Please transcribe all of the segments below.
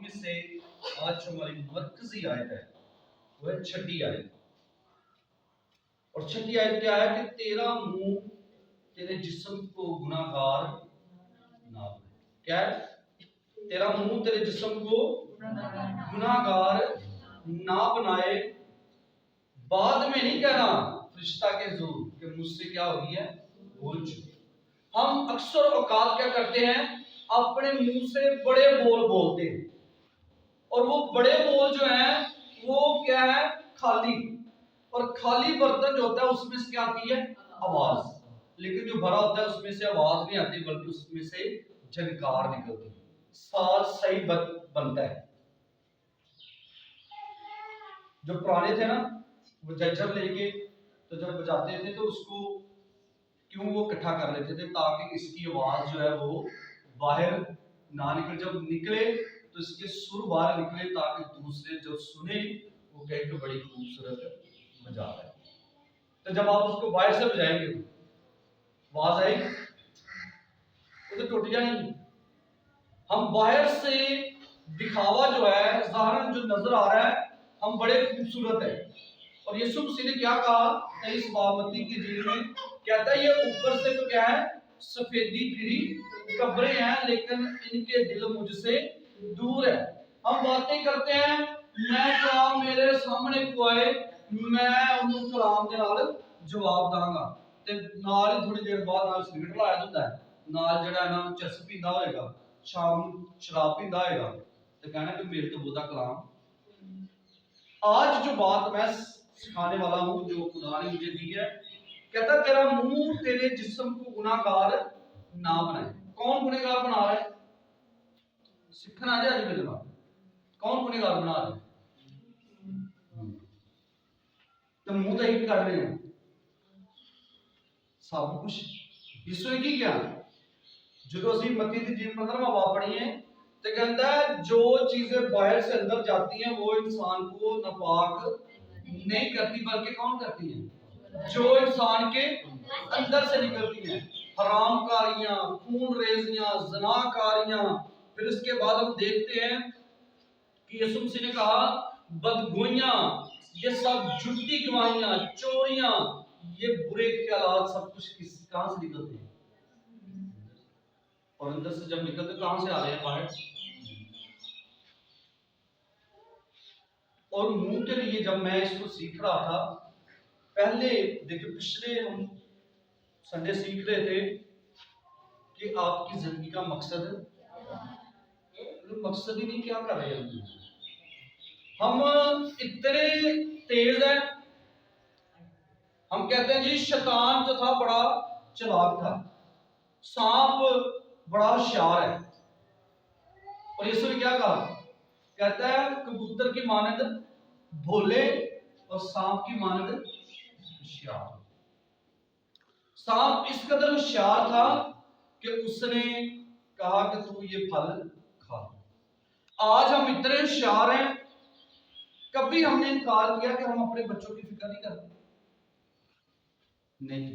में से आज हमारी मरकजी आयत है वो है छठी आयत। और छठी आयत क्या है कि तेरा मुंह तेरे जिस्म को गुनाहगार ना बनाए। क्या है? तेरा मुंह तेरे जिस्म को गुनाहगार ना बनाए। बाद में नहीं कहना फरिश्ता के हुजूर कि मुझसे क्या हो गई है, भूल चुकी। हम अक्सर औकात क्या करते हैं, अपने मुंह से बड़े बोल बोलते हैं, और वो बड़े बोल जो है वो क्या है, खाली। और खाली बर्तन जो होता है उसमें से क्या आती है, आवाज। लेकिन जो भरा होता है उसमें से आवाज नहीं आती, बल्कि उसमें से झनकार निकलती है, साज सही बनता है। जो पुराने थे ना, वो जज्जर लेके तो जब बजाते थे तो उसको क्यों वो इकट्ठा कर लेते थे, ताकि इसकी आवाज जो है वो बाहर ना निकले। जब निकले तो इसके सुर बाहर निकले, ताकि दूसरे जो सुने वो कहे कि बड़ी खूबसूरत बजा रहा है। तो जब आप उसको बाहर से बजाएंगे आवाज आएगी, वो तो टूट जाएगी। हम बाहर से दिखावा जो है, ज़ाहिरन जो नजर आ रहा है हम बड़े खूबसूरत है। और यीशु मसीह ने क्या कहा 23 मत्ती की इंजील में, कहता है ये ऊपर से तो क्या है, सफेदी फिरी कब्रें हैं, लेकिन इनके दिल मुझसे दूर है। हम बातें करते हैं, मैं कलाम मेरे सामने को आए, मैं उन्हें कलाम के नाल जवाब दांगा। ते नाल ही थोड़ी देर बाद नाल सिगरेट लाया होता है, नाल जड़ा ना चरस पींदा होएगा, शाम शराब पींदा होएगा, ते कहना कि मेरे तो बोधा कलाम। आज जो बात मैं सिखाने वाला हूं, जो खुदा ने मुझे दी है, कहता तेरा मुंह तेरे जिस्म को गुनाहगार ना बनाए। कौन गुनहगार बना रहा है? सीखना आ जाए मेरे बात, कौन गुनहगार बना रहा है? तो मुंह तो ही कर रहे हैं सब कुछ। यीशु की क्या जो ਅਸੀਂ मत्ती दी जीव 15वां बाब पढ़िए तो कहता है जो चीजें बाहर से अंदर जाती हैं वो इंसान को नापाक नहीं करती, बल्कि कौन करती है, जो इंसान के अंदर से निकलती हैं। हरामकारियां, खून रेजियां, ज़नाकारियां। फिर इसके बाद हम देखते हैं कि यीशु मसीह ने कहा बदगोइयां, ये सब झूठी गवाहियां, चोरियां, ये बुरे ख्यालात सब कुछ कहां से निकलते हैं, और अंदर से जब निकलते कहां से आ रहे हैं, बाहर। और मुंह के लिए जब मैं इसको सीख रहा था, पहले देखिए पिछले हम संडे सीख रहे थे कि आपकी जिंदगी का मकसद, मकसद ही नहीं, क्या कर रहे हैं हम इतने तेज हैं। हम कहते हैं जी शैतान जो था बड़ा चालाक था, सांप बड़ा होशियार है। और यीशु ने क्या कहा, कहता है कबूतर की मानद भोले और सांप की मानद होशियार। सांप इस कदर होशियार था कि उसने कहा कि तू ये फल खा। आज हम इतने होशियार हैं, कभी हमने इनकार किया कि हम अपने बच्चों की फिक्र नहीं करते? नहीं।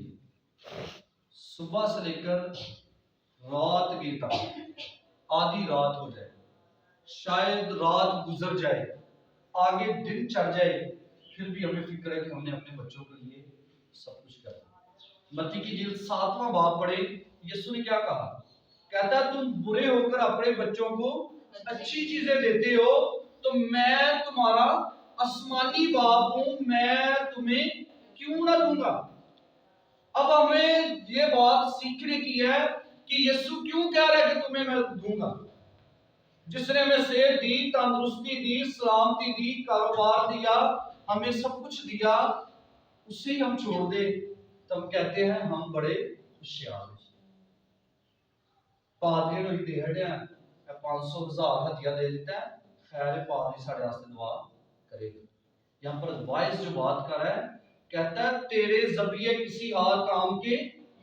सुबह से लेकर रात की तक, आधी रात हो जाए, शायद रात गुजर जाए, आगे दिन चढ़ जाए, फिर भी हमें फिक्र है कि हमने अपने बच्चों के लिए सब कुछ करना। मत्ती की इंजील 7वां बाब पढ़े, यीशु ने क्या कहा, कहता तुम बुरे होकर अपने बच्चों को अच्छी चीजें देते हो, तो मैं तुम्हारा आसमानी बाप हूं, मैं तुम्हें क्यों ना दूंगा। अब हमें ये बात सीखने की है कि यीशु क्यों कह रहा है कि तुम्हें मैं दूंगा। जिसने हमें सेहत दी, तंदुरुस्ती दी, सलामती दी, कारोबार दिया, हमें सब कुछ दिया, उसे हम छोड़ दे तो हम कहते हैं हम बड़े होशियार। पादरी नु दे हटिया 500,000 हथिया दे देता है, खैर पादरी साढ़े वास्ते दुआ करेगा। यहाँ पर वाइस जो बात कर रहा है, कहता है तेरे जरिए किसी और काम के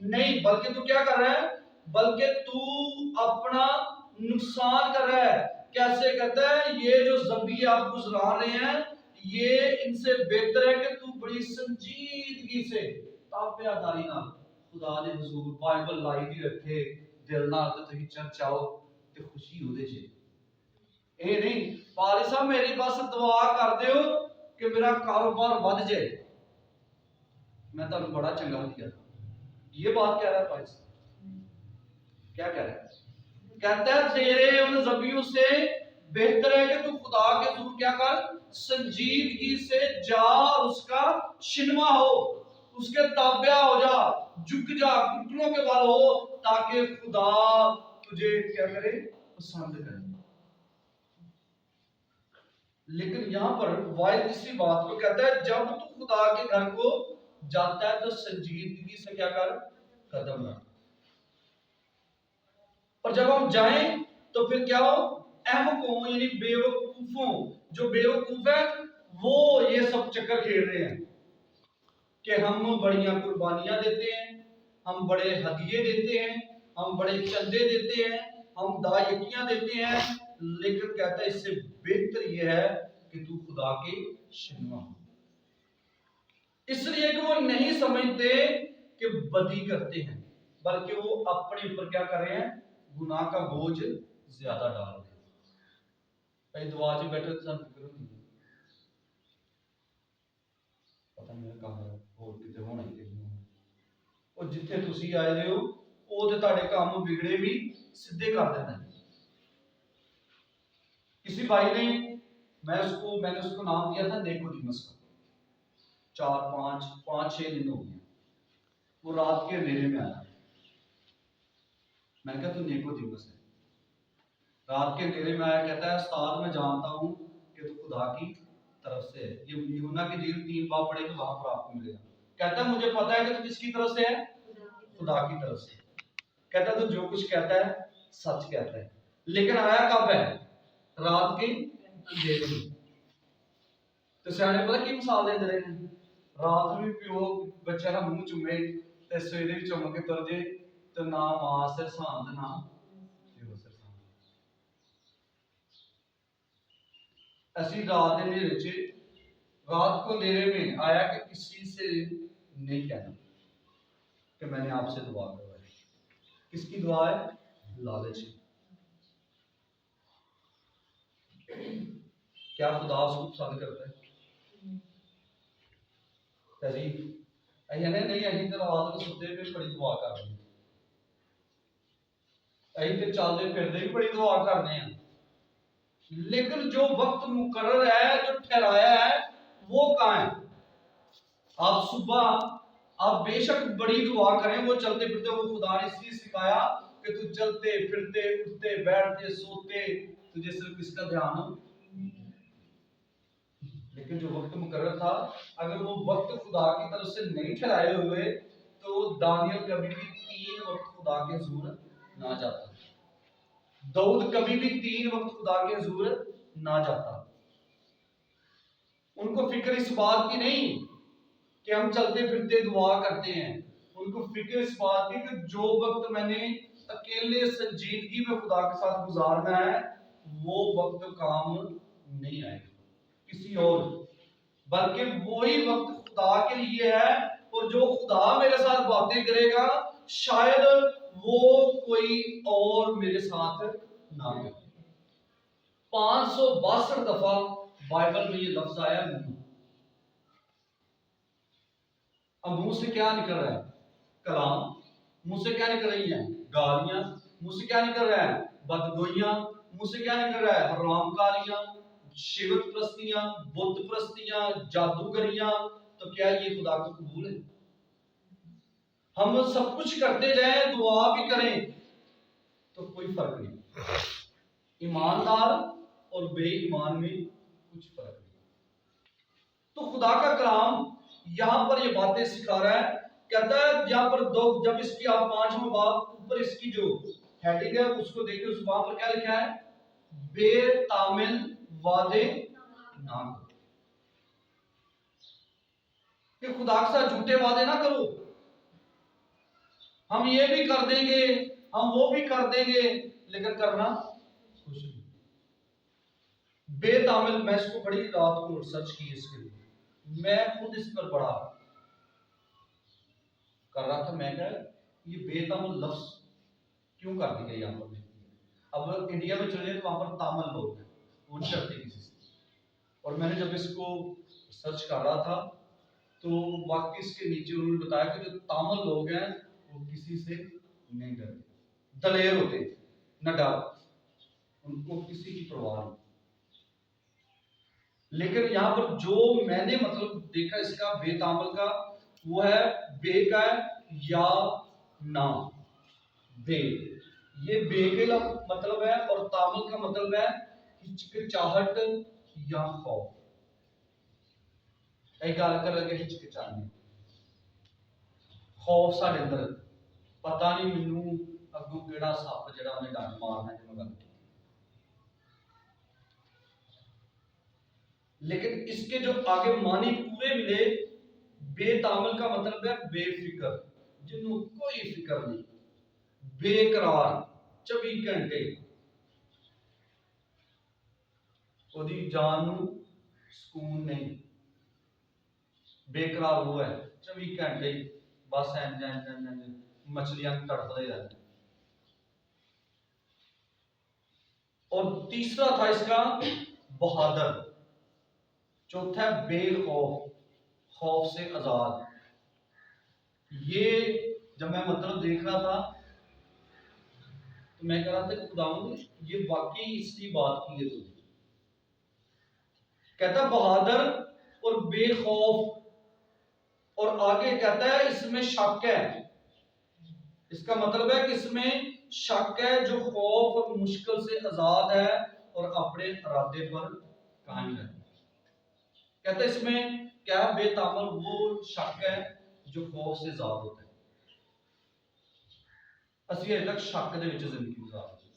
नहीं, बल्कि तू क्या कर रहा है, बल्कि तू अपना नुकसान कर रहा है। कैसे? कहता है ये जो जरिए आप गुजरा रहे हैं, ये इनसे बेहतर है कि तू बड़ी संजीदगी से ताबेदारी ना खुदा ने हुजूर बाइबल लाई दी रखे दिल नाल ते तुसीं चर्च आओ ते खुशी होदे च। ये नहीं पाली साहब मेरी बस दुआ कर दियो कि मेरा कारोबार बढ़ जाए, मैं तो बड़ा चंगा दिया था। ये बात कह रहा है पाली साहब। क्या कह रहा है? कहता है तेरे उन जबियों से बेहतर है कि तू खुदा के हुजूर क्या कर, संजीदगी से जा, उसका शिनवा हो, उसके ताबिया हो जा, झुक जा, घुटनों के बल हो, ताकि खुदा तुझे क्या करे, पसंद करे। लेकिन यहां पर वायद इसी बात को कहता है, जब तू खुदा के घर को जाता है तो संजीदगी से क्या कर, कदम रख। और जब हम जाएं तो फिर क्या हो, अहमकों यानी बेवकूफों, जो बेवकूफ है वो ये सब चक्कर खेल रहे हैं कि हम बड़ियां कुर्बानियां देते हैं, हम बड़े हदिये देते हैं, हम बड़े चंदे देते हैं, हम दायकियां देते हैं, लेकिन कहता है इससे बेहतर यह है कि तू खुदा के शिनवा हो। इसलिए कि वो नहीं समझते कि बदी करते हैं, बल्कि वो अपने ऊपर क्या कर रहे हैं, गुनाह का बोझ ज्यादा डाल रहे हैं। कई दुआ च बैठे तो फिक्र होती है, पता नहीं कहां और किते होना ही नहीं, और जिथे तुसी आए हो ਉਹ ਤੇ ਤੁਹਾਡੇ काम बिगड़े भी सीधे कर देना है। किसी भाई ने, मैंने उसको नाम दिया था निकोदेमस का। 4 5 5 6 दिन हो गए, वो रात के अंधेरे में आया। मैंने कहा तू निकोदेमस है। रात के अंधेरे में आया, कहता है उस्ताद मैं जानता हूँ कि तू खुदा की तरफ से है। ये यूहन्ना की इंजील 3 बाब पढ़ेंगे वहां पर आपको मिलेगा। कहता है मुझे पता है कि तू किसकी तरफ से है, खुदा की तरफ से। कहता है तू जो कुछ कहता है सच कहता है, लेकिन आया कब है, रात के अंधेरे में। तो सियाने पता की मिसाल देते रहे हैं, रात में प्यो बच्चे का मुंह चुमे ते सवेरे चुम के तुर जे, तो ना मां सिर सांद ना प्यो सिर सांद। ऐसी रात अंधेरे च, रात को अंधेरे में आया कि किसी से नहीं कहना कि मैंने आपसे दुआ करवाई। किसकी दुआ है, लालच। क्या खुदा उसको पसंद करता है? नहीं अं तो रात को सुते पे बड़ी दुआ कर रहे हैं, अं तो चलते फिरते भी बड़ी दुआ करने हैं, लेकिन जो वक्त मुकर्रर है, जो ठहराया है, वो कहाँ है? आप सुबह आप बेशक बड़ी दुआ करें, वो चलते फिरते, वो खुदा ने इसलिए सिखाया कि तू चलते फिरते उठते बैठते सोते तुझे सिर्फ किसका ध्यान हो। लेकिन जो वक्त मुकर्रर था, अगर वो वक्त खुदा की तरफ से नहीं ठहराए हुए तो दानियल कभी भी 3 वक्त खुदा के हुजूर ना जाता, दाऊद कभी भी 3 वक्त खुदा के हुजूर ना जाता। उनको फिक्र इस बात की नहीं कि हम चलते फिरते दुआ करते हैं, उनको फिक्र इस बात की कि जो वक्त मैंने अकेले संजीदगी में खुदा के साथ गुजारना है, वो वक्त काम नहीं आएगा किसी और, बल्कि वही वक्त खुदा के लिए है। और जो खुदा मेरे साथ बातें करेगा, शायद वो कोई और मेरे साथ ना करे। 562 दफा बाइबल में ये लफ्ज आया मुंह। अब मुंह से क्या निकल रहा है, कलाम। मुंह से क्या निकल रही है, गालियां। मुंह से क्या निकल रहा है, बदगोइयां। मुंह से क्या निकल रहा है, हरामकारियां, शिवक प्रस्तियां, बुत प्रस्तियां, जादूगरियां। तो क्या ये खुदा को कबूल है? हम सब कुछ करते जाए, दुआ भी करें, तो कोई फर्क नहीं। ईमानदार और बेईमान में कुछ फर्क नहीं। तो खुदा का कलाम यहां पर ये बातें सिखा रहा है। कहता है यहां पर दो, जब इसकी आप 5वां बाब ऊपर इसकी जो हेडिंग है उसको देखिए, उस वहां पर क्या लिखा है, बेतामिल वादे ना करो, कि खुदा के साथ झूठे वादे ना करो। हम ये भी कर देंगे, हम वो भी कर देंगे, लेकिन करना कुछ नहीं। बेतामिल, मैं इसको बड़ी रात को रिसर्च की इसके लिए, मैं खुद इस पर बड़ा कर रहा था। मैं क्या ये बेतामिल लफ्ज क्यों कर दिया यहां पर? अब इंडिया में चले तो वहां पर तामिल लोग हैं, वो नहीं डरते किसी से। और मैंने जब इसको सर्च कर रहा था तो वाकई इसके नीचे उन्होंने बताया कि जो तामिल लोग हैं वो किसी से नहीं डरते, दलेर होते, न डर, उनको किसी की परवाह नहीं। लेकिन यहाँ पर जो मैंने मतलब देखा इसका बेतामल का, वो है बे का है या ना, बे, ये बे के मतलब है और तामल का मतलब है हिचकिचाहट या खौफ। एक गल कर लगे हिचकिचाने, खौफ साडे अंदर, पता नहीं मैनू अगू केड़ा सप जेड़ा उन्हें डंग मारना है मैं गल। लेकिन इसके जो आगे मानी पूरे मिले, बेतामल का मतलब है बेफिक्र, जिन्हों कोई फिक्र नहीं, बेकरार 24 घंटे ओदी जान नू सुकून नहीं, बेकरार वो है 24 घंटे बस मछलियां तड़पते रहते। और तीसरा था इसका बहादुर, चौथा बेखौफ, खौफ से आजाद। ये जब मैं मतलब देख रहा था तो मैं कह रहा था खुदावंद ये वाकई इसकी बात की है तुमने। कहता बहादुर और बेखौफ, और आगे कहता है इसमें शक है। इसका मतलब है कि इसमें शक है, जो खौफ और मुश्किल से आजाद है और अपने इरादे पर कायम है। कहता है इसमें क्या बेतामल वो शक है जो खौफ से आजाद होता है। असि अजे तक शक दे विच जिंदगी गुजार रहे,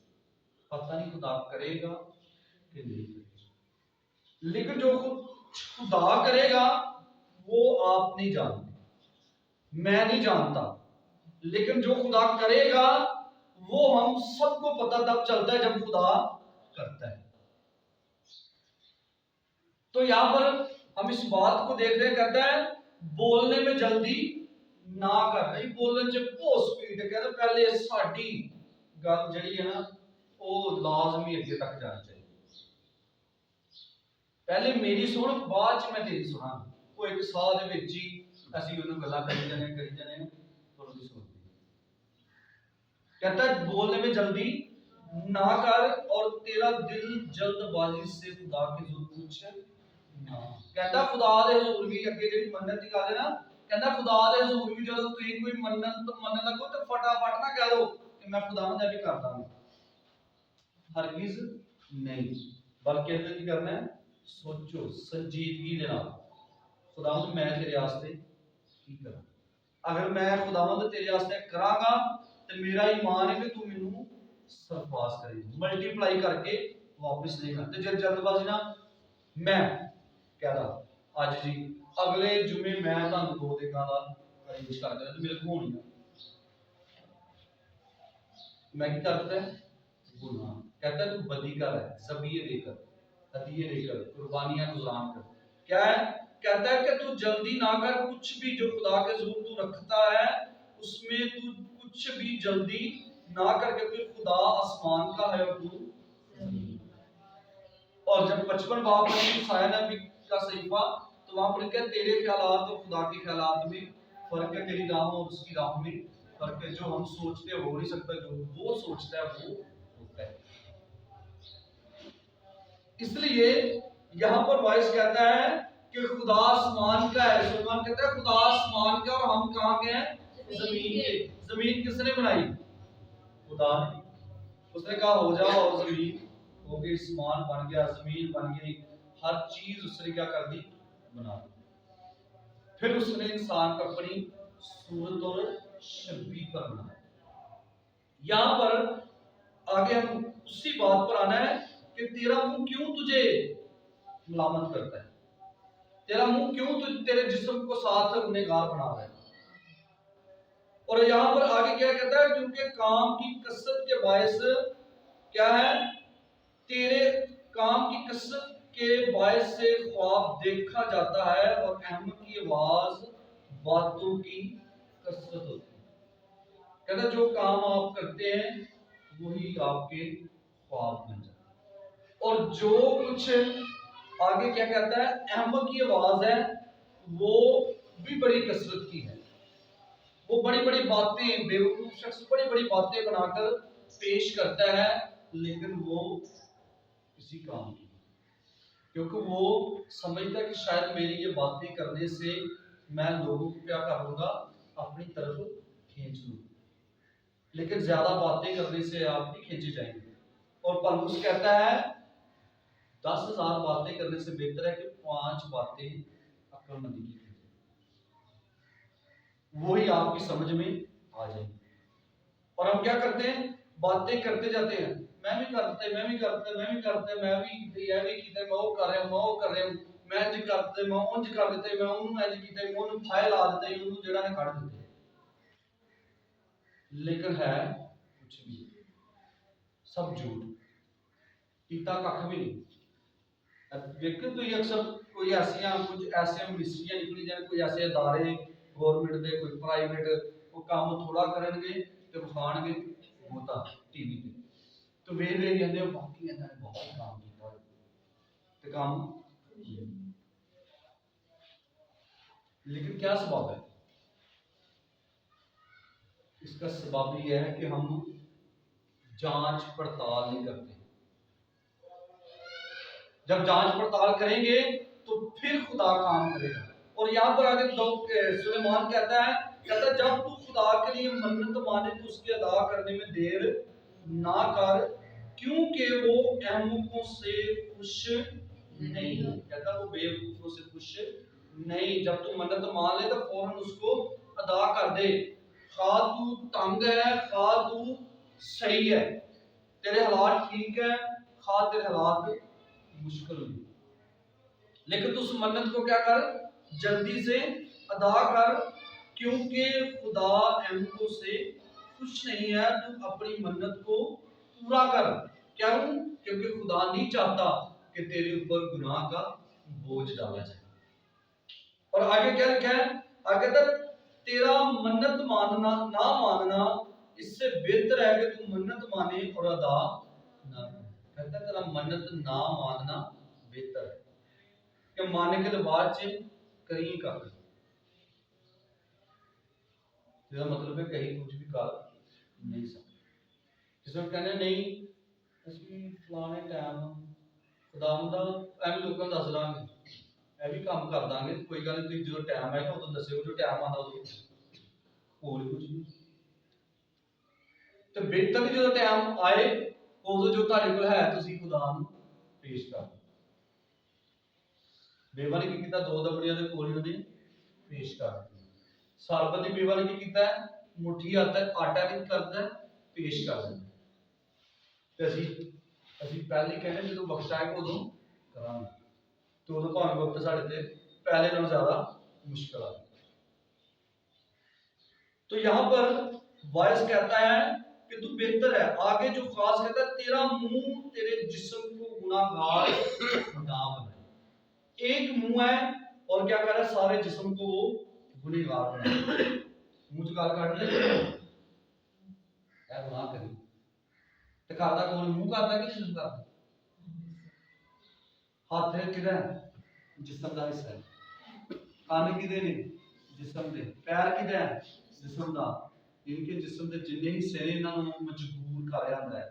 पता नहीं खुदा करेगा कि नहीं करेगा। लेकिन जो खुदा करेगा वो आप नहीं जानते, मैं नहीं जानता, लेकिन जो खुदा करेगा वो हम सबको पता तब चलता है जब खुदा करता है। तो यहां पर हम इस बात को देख रहे, कहता है बोलने में जल्दी ना कर रही, बोलने च बहुत स्पीड, कहता पहले साडी गल जड़ी है ना वो लाजमी अगे तक जानी चाहिए, पहले मेरी सुन बाद च मैं तेरी सुना। वो एक साल दे विच ही ਅਸੀਂ ਉਹਨੂੰ ਗੱਲਾਂ ਕਰੀ ਜਾਣੇ और उसकी सुनती। कहता है बोलने में जल्दी ना कर और तेरा दिल जल्दबाजी से खुदा की हुजूर कुछ ना। कहता खुदा दे हुजूर भी अगे जेडी मन्नत दी गल है ना, कहता खुदा दे हुजूर भी जब तुम कोई मन्नत मनन लगो तो फटाफट ना कह दो कि मैं खुदावंद भी कर दांगा, हरगिज नहीं, बल्कि कहते की करना है सोचो संजीदगी दे नाल खुदावंद मैं तेरे वास्ते की करा। अगर मैं खुदावंद तेरे वास्ते करांगा तो मेरा ईमान है कि तू मैनू सरपास करेगी, मल्टीप्लाई करके वापस लेगा। तो जब जल्दबाजी ना मैं कह रहा अज जी अगले जुमे मैं तुहानू 2 दिनां दा अरेंज कर देना तो मेरे को होनी है, मैं क्या करता है गुनाह। कहता है तू बदी कर है, ज़बीह देकर, हदिये देकर, कुर्बानियां गुज़रान कर। क्या है? कहता है कि तू जल्दी ना कर, कुछ भी जो खुदा के हुजूर तू रखता है उसमें तू कुछ भी जल्दी ना करके, फिर खुदा आसमान का है और तू। और जब 55 बाब में यूसाया नबी का सहीफा, तो वहां पर क्या तेरे ख्यालात और खुदा के ख्यालात में फर्क है, तेरी राह और उसकी राह में फर्क है, जो हम सोचते हो नहीं सकता, जो वो सोचता है वो होता है। इसलिए यहां पर वॉइस कहता है कि खुदा आसमान का है, सुलेमान कहता है खुदा आसमान का और हम कहां के हैं? जमीन के। जमीन किसने बनाई? खुदा ने। उसने कहा हो जाओ और जमीन हो गई, आसमान बन गया, जमीन बन गई, हर चीज उसने क्या कर दी? बना दी। फिर उसने इंसान को अपनी सूरत और शबीह पर बनाया। यहां पर आगे हम उसी बात पर आना है कि तेरा मुंह क्यों तुझे मलामत करता है, तेरा मुंह क्यों तेरे जिस्म को साथ गुनहगार बना रहा है। और यहां पर आगे क्या कहता है? क्योंकि काम की कसरत के बायस क्या है? तेरे काम की कसरत के बायस से ख्वाब देखा जाता है और अहमद की आवाज बातों की कसरत होती है। कहता जो काम आप करते हैं वही आपके ख्वाब बन जाते हैं। और जो कुछ आगे क्या कहता है, अहमद की आवाज है वो भी बड़ी कसरत की है। वो बड़ी बड़ी बातें, बेवकूफ शख्स बड़ी बड़ी बातें बनाकर पेश करता है, लेकिन वो किसी काम की, क्योंकि वो समझता है कि शायद मेरी ये बातें करने से मैं लोगों को क्या करूंगा, अपनी तरफ खींच लूंगा, लेकिन ज्यादा बातें करने से आप भी खींचे जाएंगे। और पौलुस कहता है 10,000 बातें करने से बेहतर है कि 5 बातें अक्लमंदी की, वही आपकी समझ में आ जाएगी। और हम क्या करते हैं, बातें करते जाते हैं, मैं भी करते, मैं भी करते, मैं भी करते, मैं भी ये भी कीते, मैं वो कर रहा हूं, मैं वो कर रहा हूं, मैं इंज करते, मैं उंज कर देते, मैं उन्होंने इंज कीते, मैं उन्होंने फाइल ला देते, उन्होंने जेड़ा ने काट देते, लेकिन है कुछ भी, सब झूठ, कीता कख भी नहीं। देखो तो ये अक्सर कोई ऐसियां कुछ ऐसे मिस्ट्रियां निकली जाए, कोई ऐसे इदारे गवर्नमेंट दे, कोई प्राइवेट, वो काम थोड़ा करेंगे ते विखाणगे होता टीवी पे, तो वे कहते हो बाकी इन्होंने बहुत काम किया ते काम, लेकिन क्या सबब है इसका? सबब यह है कि हम जांच पड़ताल नहीं करते। जब जांच पड़ताल करेंगे तो फिर खुदा काम करेगा। और यहाँ पर आगे सुलेमान कहता है जब तू खुदा के लिए मन्नत माने तो उसके अदा करने में देर ना कर, क्योंकि वो अहमुकों से खुश नहीं। कहता वो बेवकूफों से खुश नहीं। जब तू मन्नत मान ले तो फौरन उसको अदा कर दे। खा तू तंग है, खा तू सही है, तेरे हालात ठीक है, खा तेरे हालात मुश्किल हुई, लेकिन तू उस मन्नत को क्या कर, जल्दी से अदा कर, क्योंकि खुदा अहमकों से खुश नहीं है। तू अपनी मन्नत को पूरा कर। क्यों? क्योंकि खुदा नहीं चाहता कि तेरे ऊपर गुनाह का बोझ डाला जाए। और आगे क्या लिखा है, आगे तक तेरा मन्नत मानना ना मानना इससे बेहतर है कि तू मन्नत माने और अदा ना करे। कहता तेरा मन्नत ना मानना बेहतर है कि मानने के बाद से कहीं का, इसका मतलब है कहीं कुछ भी कर नहीं सकते। जिसमें कहने नहीं ਅਸੀਂ ਫਲਾਣੇ ਟਾਈਮ ਖੁਦਾਵੰਦ ਦਾ ਐਵੇਂ ਲੋਕਾਂ ਨੂੰ ਦੱਸ ਦਾਂਗੇ, ਇਹ ਵੀ ਕੰਮ ਕਰ ਦਾਂਗੇ, ਕੋਈ ਗੱਲ ਨਹੀਂ, ਤੁਸੀਂ ਜਦੋਂ ਟਾਈਮ ਆਏਗਾ ਉਦੋਂ ਦੱਸਿਓ, ਜੋ ਟਾਈਮ ਆਉਂਦਾ ਉਦੋਂ ਹੋਰ ਕੁਝ ਨਹੀਂ। ਤੇ ਬਿਹਤਰ ਵੀ ਜਦੋਂ ਟਾਈਮ ਆਏ ਉਦੋਂ ਜੋ ਤੁਹਾਡੇ ਕੋਲ ਹੈ ਤੁਸੀਂ ਖੁਦਾ ਨੂੰ ਪੇਸ਼ ਕਰ। ਬੇਵਾ ਨੇ ਕੀ ਕੀਤਾ, 2 ਦਬੜੀਆਂ ਦੇ ਕੋਲ ਉਹਨੇ ਪੇਸ਼ ਕਰ ਦਿੱਤੀ। ਸਰਬਤ ਦੀ ਬੇਵਾ ਨੇ ਕੀ ਕੀਤਾ, ਮੁੱਠੀ ਆਟਾ ਨਹੀਂ ਕਰਦਾ, ਪੇਸ਼ ਕਰ ਦਿੰਦਾ। ਤੇ ਅਸੀਂ ਪਹਿਲੇ ਕਹਿੰਦੇ ਜਦੋਂ ਵਕਤ ਆਏਗਾ ਉਦੋਂ ਕਰਾਂਗੇ, ਤੇ ਉਦੋਂ ਭਾਵੇਂ ਵਕਤ ਸਾਡੇ ਤੇ पहले नालों ज्यादा मुश्किल आ। तो यहाँ पर वायस कहता है कि तू बेहतर है। आगे जो खास कहता है तेरा मुंह तेरे जिस्म को गुनाहगार ना बनाए। एक मुंह है और क्या कर रहा है, सारे जिस्म को वो गुनाहगार बनाए। मुंह गाल काट ले गुनाह करी तो करता कौन, मुंह करता कि जिस्म करता? हाथ किदा जिस्म का हिस्सा है, कान किदे ने जिस्म दे, पैर किदा जिस्म दा, इनके जिस्म दे जिन्ने हिस्से ने इन्हां नूं मजबूर कर जांदा है।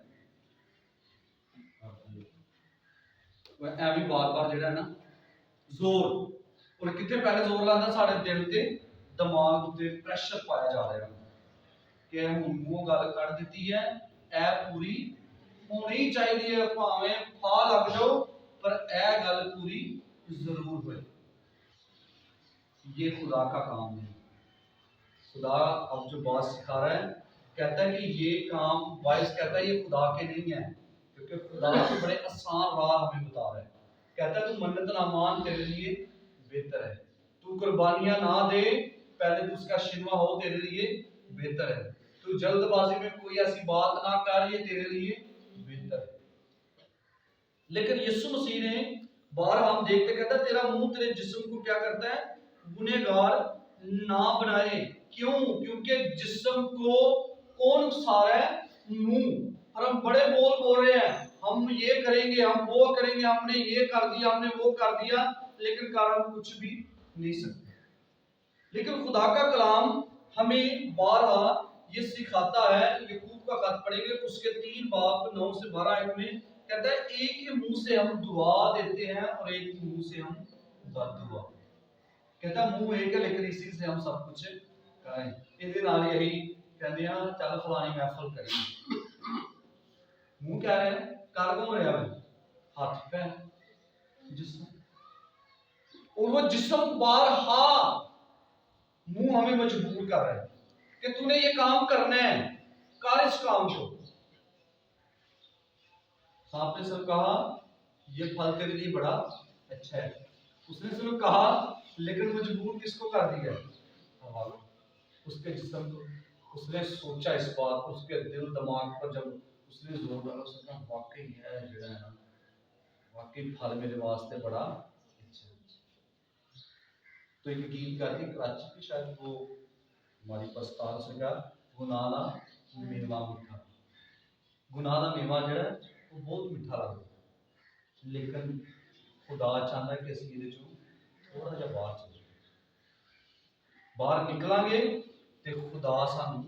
वह ऐ भी बार-बार जेड़ा है ना जोर, और किथे पहले जोर लांदा साडे दिल ते दिमाग ते प्रेशर पाया जा रहा है कि हुण मूंह गल कढ़ दित्ती है, ऐ पूरी होनी चाहिए है, भावें फा लग जाओ पर ऐ गल पूरी जरूर होए। ये खुदा का काम है। खुदा अब जो बात सिखा रहा है, कहता है कि ये काम वाइस कहता है ये खुदा के नहीं है, क्योंकि खुदा बड़े आसान राह हमें बता रहा है। कहता है तू मन्नत ना मान, तेरे लिए बेहतर है। तू कुर्बानियां ना दे, पहले तू उसका शिनवा हो, तेरे लिए बेहतर है। तू जल्दबाजी में कोई ऐसी बात ना कर, ये तेरे लिए बेहतर है। लेकिन यीशु मसीह ने बार हम देखते, कहता है तेरा मुंह तेरे जिस्म को क्या करता है, गुनहगार ना बनाए। क्यों? क्योंकि जिस्म को कौन उकसा रहा है, मुंह। और हम बड़े बोल रहे हैं हम ये करेंगे, हम वो करेंगे, हमने ये कर दिया, हमने वो कर दिया, लेकिन कारण कुछ भी नहीं सकते। लेकिन खुदा का कलाम हमें बारहा ये सिखाता है। याकूब का खत पढ़ेंगे उसके 3 बाब 9 से 12 आयत में कहता है, एक ही मुंह से हम दुआ देते हैं और एक ही मुंह से हम बददुआ। कहता है मुंह एक है लेकिन इसी से हम सब कुछ करें। ਇਹਦੇ ਨਾਲ यही कहते हैं चल फलानी महफिल करेंगे। मुंह क्या है, कर कौन रहा है, हाथ पैर जिस्म, और वो जिस्म बारहा मुंह हमें मजबूर कर रहा है कि तूने ये काम करना है, कर इस काम को। सांप ने सिर्फ कहा ये फल तेरे लिए बड़ा अच्छा है, उसने सिर्फ कहा, लेकिन मजबूर किसको कर दिया, उसके जिस्म को। उसने सोचा इस बात को, उसके दिल दिमाग पर जब उसने जोर डाला, उसने कहा वाकई है जेड़ा है ना, वाकई फल मेरे वास्ते बड़ा अच्छा है। तो एक गीत गाती कराची की, शायद वो हमारी पस्तार से क्या, गुनाह दा मेवा मीठा। गुनाह दा मेवा जेड़ा वो बहुत मीठा लगता है, लेकिन खुदा चाहता है कि ਅਸੀਂ ਇਹਦੇ ਚੋਂ ਥੋੜਾ ਜਿਹਾ ਬਾਹਰ ਚਲੇ, ਬਾਹਰ ਨਿਕਲਾਂਗੇ ਤੇ ਖੁਦਾ ਸਾਨੂੰ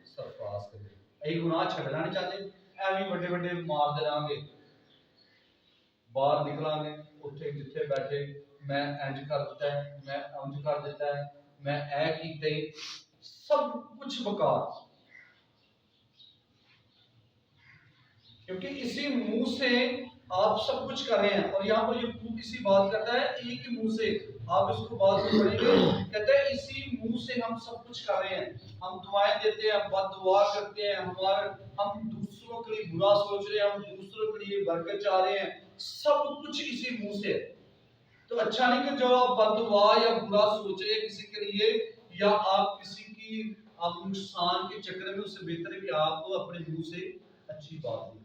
ਸਰਫਰਾਜ਼ ਕਰੇ। ਅਸੀਂ ਗੁਨਾਹ ਛੱਡਣਾ ਨਹੀਂ ਚਾਹते, ਐਵੇਂ ਵੱਡੇ ਵੱਡੇ ਮਾਰਦੇ ਰਹਾਂਗੇ, ਬਾਹਰ ਨਿਕਲਾਂਗੇ ਉੱਥੇ ਜਿੱਥੇ ਬੈਠੇ मैं इंज कर दिता है, मैं इंज कर दिता है, मैं ऐ कीते, सब कुछ बेकार। क्योंकि इसी मुंह से आप सब कुछ कर रहे हैं। और यहाँ पर याकूब इसी बात करता है, एक ही मुंह से आप इसको बात करेंगे, कहते हैं इसी मुंह से हम सब कुछ कर रहे हैं। हम दुआएं देते हैं, बददुआ करते हैं, हम दूसरों के लिए बुरा सोच रहे हैं, हम दूसरों के लिए बरकत चाह रहे हैं, सब कुछ इसी मुंह से। तो अच्छा नहीं कि जो आप बददुआ या बुरा सोच रहे हैं किसी के लिए, या आप किसी की आप नुकसान के चक्कर में, उससे बेहतर है कि आप अपने मुंह से अच्छी बात निकालें।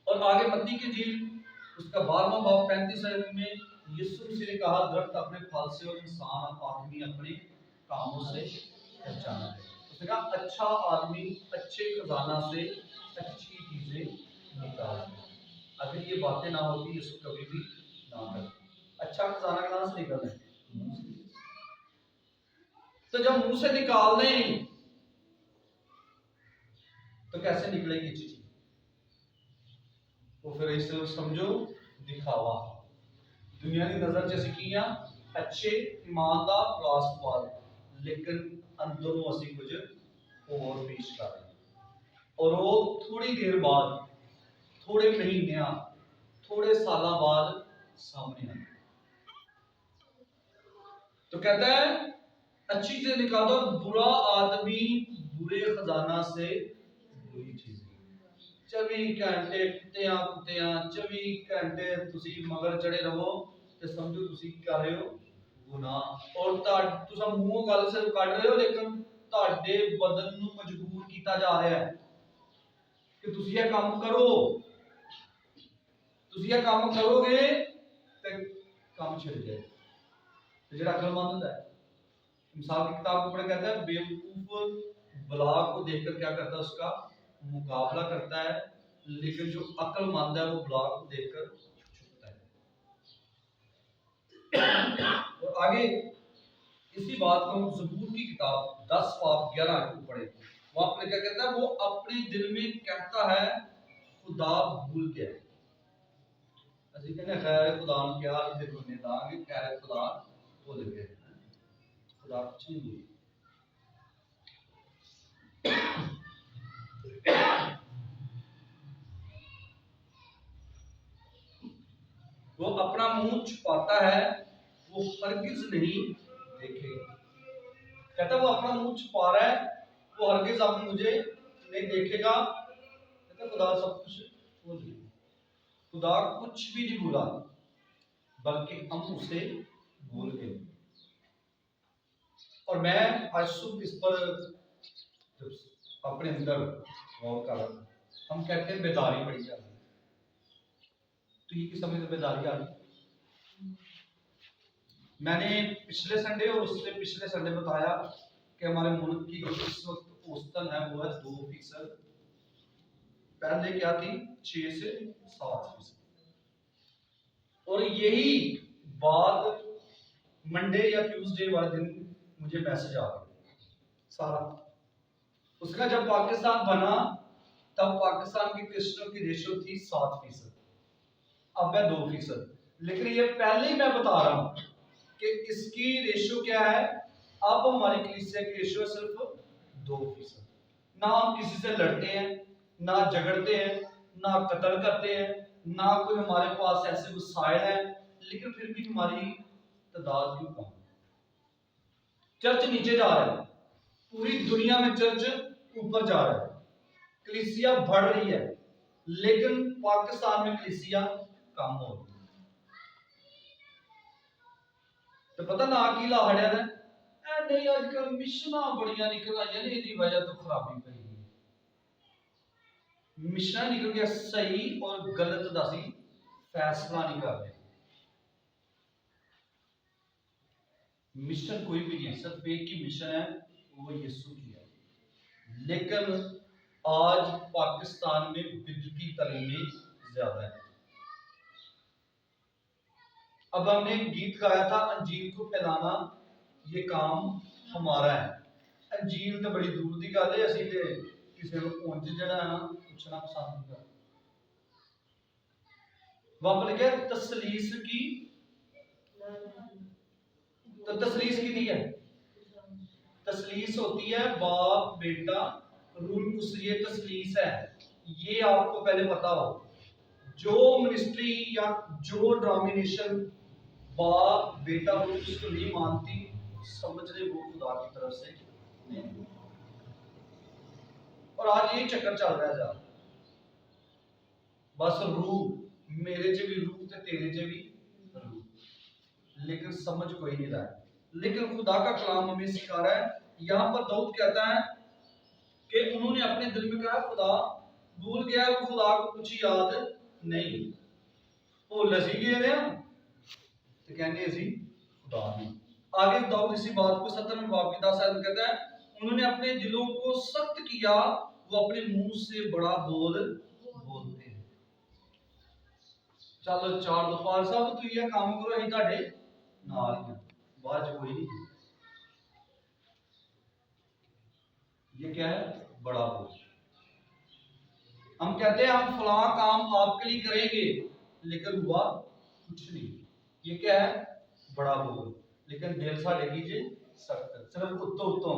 और आगे मत्ती की इंजील उसका 12वां बाब 35 आयत में यीशु मसीह ने कहा, दरख्त अपने फल से और इंसान आदमी अपने कामों से पहचाना है। उसने कहा अच्छा आदमी अच्छे खजाना से अच्छी चीजें निकालता है। अगर ये बातें ना होती यीशु कभी भी ना करते। अच्छा खजाना कहां से निकलना है, मुंह से। तो जब मुंह से निकालने तो कैसे निकलेगी चीज, तो फिर इसे समझो दिखावा। दुनिया की नजर च सिक्कियां अच्छे ईमानदार रास्तबाज, लेकिन अंदरों असी कुछ और पेश कर रहे हैं। और वो थोड़ी देर बाद, थोड़े महीनों, थोड़े साल बाद सामने आए। तो कहता है अच्छी चीजें निकाल दो, बुरा आदमी बुरे खजाना से बुरी चीजें। 24 घंटे कुत्तियां कुत्तियां 24 घंटे तुसी मगर चढ़े रहो ते समझो तुसी कर रहे हो गुनाह। और तुसा मुंहों गल सिर्फ कढ रहे हो, लेकिन ਤੁਹਾਡੇ बदन ਨੂੰ मजबूर किया जा रहा है कि तुसी ये काम करो। तुसी ये काम करोगे ते काम छिड़ जाए। जो अक्लमंद होता है, मिसाल की किताब को पढ़ कहता है बेवकूफ बला को देखकर क्या करता है, उसका मुकाबला करता है, लेकिन जो अक्लमंद है वो बला को देखकर छुपता है। और आगे इसी बात को हम ज़बूर की किताब 10 बाब 11 को पढ़े, वहां पर क्या कहता है, वो अपने दिल में कहता है खुदा भूल गया। असि कहने खैर खुदा ने क्या इसे भूलने दांगे, खैर खुदा भूल गए, खुदा कुछ नहीं भूल। वो अपना मुंह छुपाता है, वो हरगिज नहीं देखेगा। कहता वो अपना मुंह छुपा रहा है, वो हरगिज अब मुझे नहीं देखेगा। कहता खुदा सब कुछ भूल गया। खुदा कुछ भी नहीं भूला, बल्कि हम उसे भूल गए। और मैं आज सुबह इस पर अपने अंदर गौर कर रहा था। हम कहते हैं बेदारी बड़ी जा रही, तो ये किस समय से बेदारी आ रही। मैंने पिछले संडे और उससे पिछले संडे बताया कि हमारे मुल्क की इस वक्त औसतन है वो है 2%। पहले क्या थी 6 से 7%। और यही बात मंडे या ट्यूसडे वाले दिन मुझे मैसेज आ गया सारा। उसका जब पाकिस्तान बना तब पाकिस्तान के क्रिश्चियनों की रेशो थी 7%, अब है 2%। लेकिन ये पहले ही मैं बता रहा हूं कि इसकी रेशो क्या है, अब हमारी कलीसिया की रेशो सिर्फ 2%। ना हम किसी से लड़ते हैं, ना झगड़ते हैं, ना कत्ल करते हैं, ना कोई हमारे पास ऐसे वसाइल हैं, लेकिन फिर भी हमारी तादाद क्यों कम? चर्च नीचे जा रहा है, पूरी दुनिया में चर्च ऊपर जा रहा है, कलीसिया बढ़ रही है, लेकिन पाकिस्तान में कलीसिया कम हो रही है। तो पता ना की ला हड़िया ने नहीं आजकल मिशना बड़िया निकल आई ने, इसकी वजह तो खराबी पई है। मिशना निकल गया सही और गलत दा सी फैसला नहीं कर रहे। मिशन कोई भी नहीं है, सिर्फ एक ही मिशन है, वो यीशु की है। लेकिन आज पाकिस्तान में विद्युतीय तालीमें ज्यादा है। अब हमने गीत गाया था अंजील को फैलाना ये काम हमारा है। अंजील तो बड़ी दूर की गल है, असं तो किसी को पहुंच जड़ा है ना पूछना पसंद नहीं करते। वापस लिखा तसलीस की, तो तसलीस की नहीं है, तसलीस होती है बाप बेटा रूह कुदस, ये तसलीस है। ये आपको पहले पता हो। जो मिनिस्ट्री या जो डोमिनेशन बाप बेटा रूह कुदस को नहीं मानती, समझ ले वो खुदा की तरफ से नहीं। और आज ये चक्कर चल रहा है जा, बस रूह मेरे च भी रूह ते तेरे च भी रूह, लेकिन समझ कोई नहीं रहा है। लेकिन खुदा का कलाम हमें सिखा रहा है। यहां पर दाऊद कहता है कि उन्होंने अपने दिल में कहा खुदा भूल गया, वो खुदा को कुछ याद नहीं, भूल सी गए ने तो कहने असी खुदा नहीं। आगे दाऊद इसी बात को 17वें बाब की 10 आयत में कहता है उन्होंने अपने दिलों को सख्त किया, वो अपने मुंह से बड़ा बोल बोलते हैं। चलो चार दो पाल साहब तू ये काम करो, अं ताडे नाल ही बाहर कोई नहीं। ये क्या है? बड़ा बोझ। हम कहते हैं हम फलां काम आपके लिए करेंगे, लेकिन हुआ कुछ नहीं। ये क्या है? बड़ा बोझ। लेकिन दिल साढ़े कीजिए सख्त, सिर्फ उत्तों उत्तों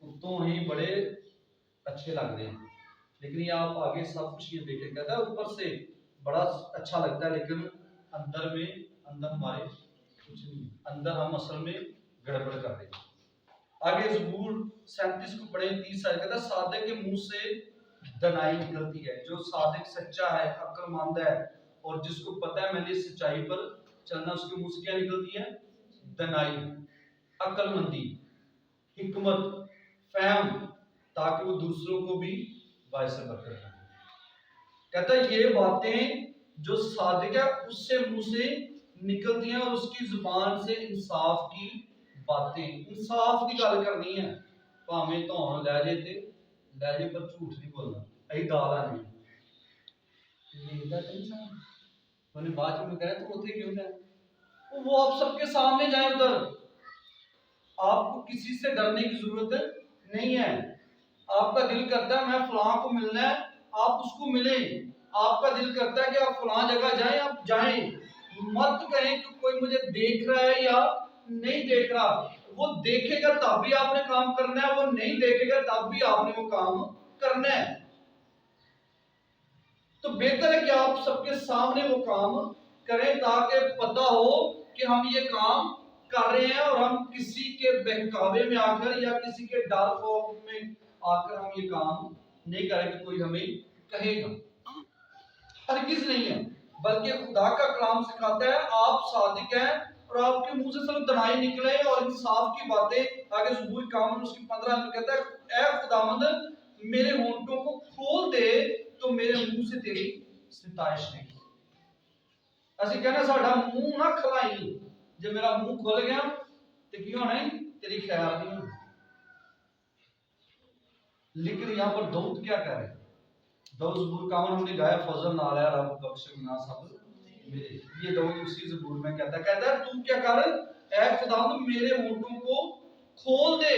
उत्तों ही बड़े अच्छे लग रहे हैं, लेकिन ये आप आगे सब कुछ ये देखें, कहता है ऊपर से बड़ा अच्छा लगता है, लेकिन अंदर हमारे कुछ नहीं, अंदर हम असल में गड़बड़ कर रहे हैं। आगे ज़बूर 37 को पढ़े 30 आयत कहता है सादिक के मुंह से दनाई निकलती है। जो सादिक सच्चा है, अक्लमंद है और जिसको पता है मैंने सच्चाई पर चलना, उसके मुंह से क्या निकलती है? दनाई, अक्लमंदी, हिकमत, फहम, ताकि वो दूसरों को भी बायस बरकत हो। कहता है ये बातें जो सादिक है उससे मुंह से निकलती हैं और उसकी जुबान से इंसाफ की बातें, इंसाफ की गल करनी है। भावें धौन लहजे थे लहजे पर झूठ नहीं बोलना, अही गाल नहीं उन्हें बाद में कह तू उठे क्यों है? वो आप सबके सामने जाए उधर, आपको किसी से डरने की जरूरत नहीं है। आपका दिल करता है मैं फलां को मिलना है, आप उसको मिले। आपका दिल करता है कि आप फलां जगह जाएं, आप जाएं। मत कहें कि कोई मुझे देख रहा है या नहीं देख रहा। वो देखेगा तब भी आपने काम करना है, वो नहीं देखेगा तब भी आपने वो काम करना है। तो बेहतर है कि आप सबके सामने वो काम करें, ताकि पता हो कि हम ये काम कर रहे हैं और हम किसी के बहकावे में आकर या किसी के डर खौफ में आकर हम ये काम नहीं करेंगे। कोई हमें कहेगा, हरगिज नहीं है, बल्कि खुदा का कलाम सिखाता है आप सादिक हैं और आपके मुंह से सिर्फ दनाई निकले और इंसाफ की बातें। आगे ज़बूर कामन उसकी 15 में कहता है ऐ खुदावंद मेरे होंठों को खोल दे तो मेरे मुंह से तेरी सिताइश नहीं। असि कहना साडा मुंह ना खलाई, जब मेरा मुंह खुल गया तो की होना है? तेरी खैर नहीं होनी। लेकिन यहां पर दाऊद क्या कह रहे हैं? दो ज़बूर कामन हमने गाया, फजल नाल है रब बख्श गुनाह सब मेरे, ये दो उसी ज़बूर में कहता है तू क्या कर, ऐ खुदावंद मेरे होठों को खोल दे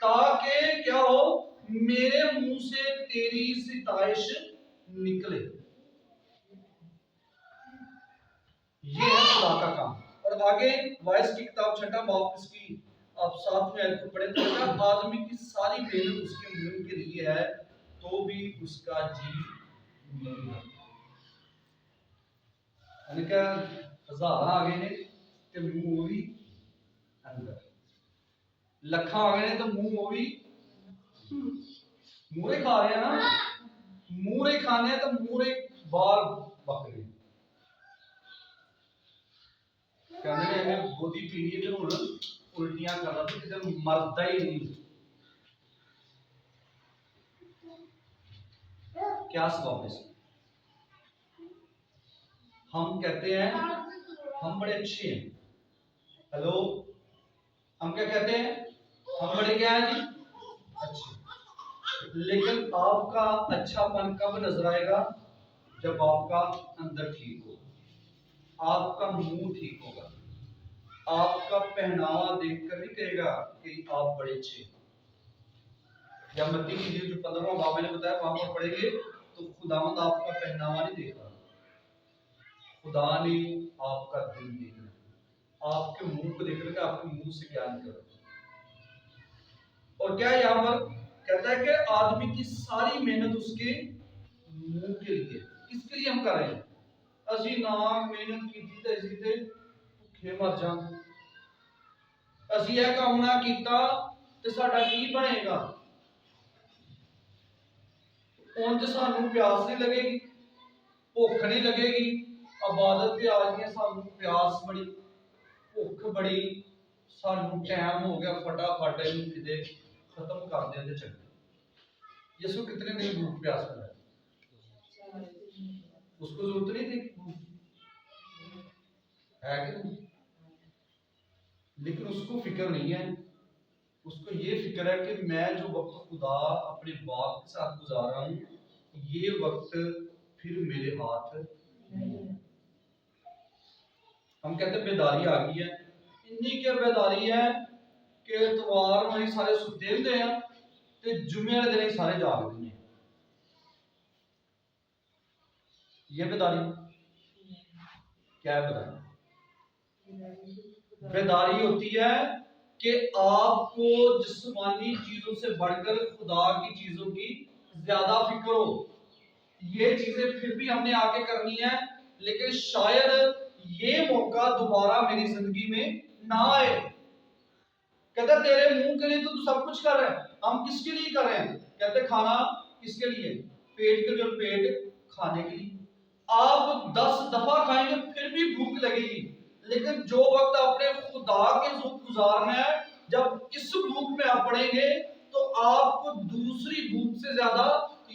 ताकि क्या हो, मेरे मुंह से तेरी सिताइश निकले। ये है खुदा का काम। और आगे वाइस की किताब छठा बाब इसकी आप 7वें आयत को पढ़े तो आदमी की सारी मेहनत उसके मुंह के लिए है तो भी उसका जी नहीं है। अनका हजार आ गए ने ते मुंह भी अंदर, लखा आ गए ने तो मुंह भी मूरे खा रहे हैं ना, मूरे खाने हैं तो मूरे बाल बक रहे कहने ने गोदी पीनी है हुन उल्टियां कर रहा था किते मरदा ही नहीं। क्या सबब है? हम कहते हैं हम बड़े अच्छे हैं, हेलो, हम क्या कहते हैं, हम बड़े क्या हैं जी, अच्छे। लेकिन आपका अच्छापन कब नजर आएगा, जब आपका अंदर ठीक हो, आपका मुंह ठीक होगा, आपका पहनावा देखकर नहीं कहेगा कि आप बड़े अच्छे। या मत्ती की जो 15वां बाब मैंने बताया वहां पर पढ़ेंगे तो खुदावंद आपका पहनावा नहीं देख रहा, खुदा ने आपका दिल देख रहा, आपके मुंह को देख रहा, आपके मुंह से क्या निकल रहा। और क्या यहाँ पर कहता है कि आदमी की सारी मेहनत उसके मुंह के लिए, किसके लिए हम कर रहे हैं, असि ना मेहनत की थी तो इसी ते भुखे मर जा, असि यह काम ना कीता ते साडा की बनेगा, उंज सानू प्यास नहीं लगेगी, भुख नहीं लगेगी, इबादत ते आ गई सानू प्यास बड़ी, भुख बड़ी, सानू टाइम हो गया फटाफट इनू किते खत्म कर दे ते चले। यीशु कितने दिन भूख प्यास में रहा, उसको जरूरत नहीं थी है कि नहीं, लेकिन उसको फिक्र नहीं है, उसको ये फिक्र है कि मैं जो वक्त खुदा अपने बाप के साथ गुजार रहा हूँ ये वक्त फिर मेरे हाथ नहीं। हम कहते हैं बेदारी आ गई है, इन्नी क्या बेदारी है कि इतवार में सारे सुते होंदे हैं ते जुम्मे वाले दिन सारे जागदे हैं, ये बेदारी क्या है? बेदारी होती है कि आपको जिस्मानी चीजों से बढ़कर खुदा की चीजों की ज्यादा फिक्र हो। ये चीजें फिर भी हमने आगे करनी है, लेकिन शायद ये मौका दोबारा मेरी जिंदगी में ना आए। कहते तेरे मुंह के लिए तो तू सब कुछ कर रहा है, हम किसके लिए कर रहे हैं? कहते खाना किसके लिए, पेट के जो पेट खाने के लिए, आप 10 दफा खाएंगे फिर भी भूख लगेगी, लेकिन जो वक्त अपने खुदा के साथ गुजारना है, जब इस भूख में आप पड़ेंगे तो आपको दूसरी भूख से ज्यादा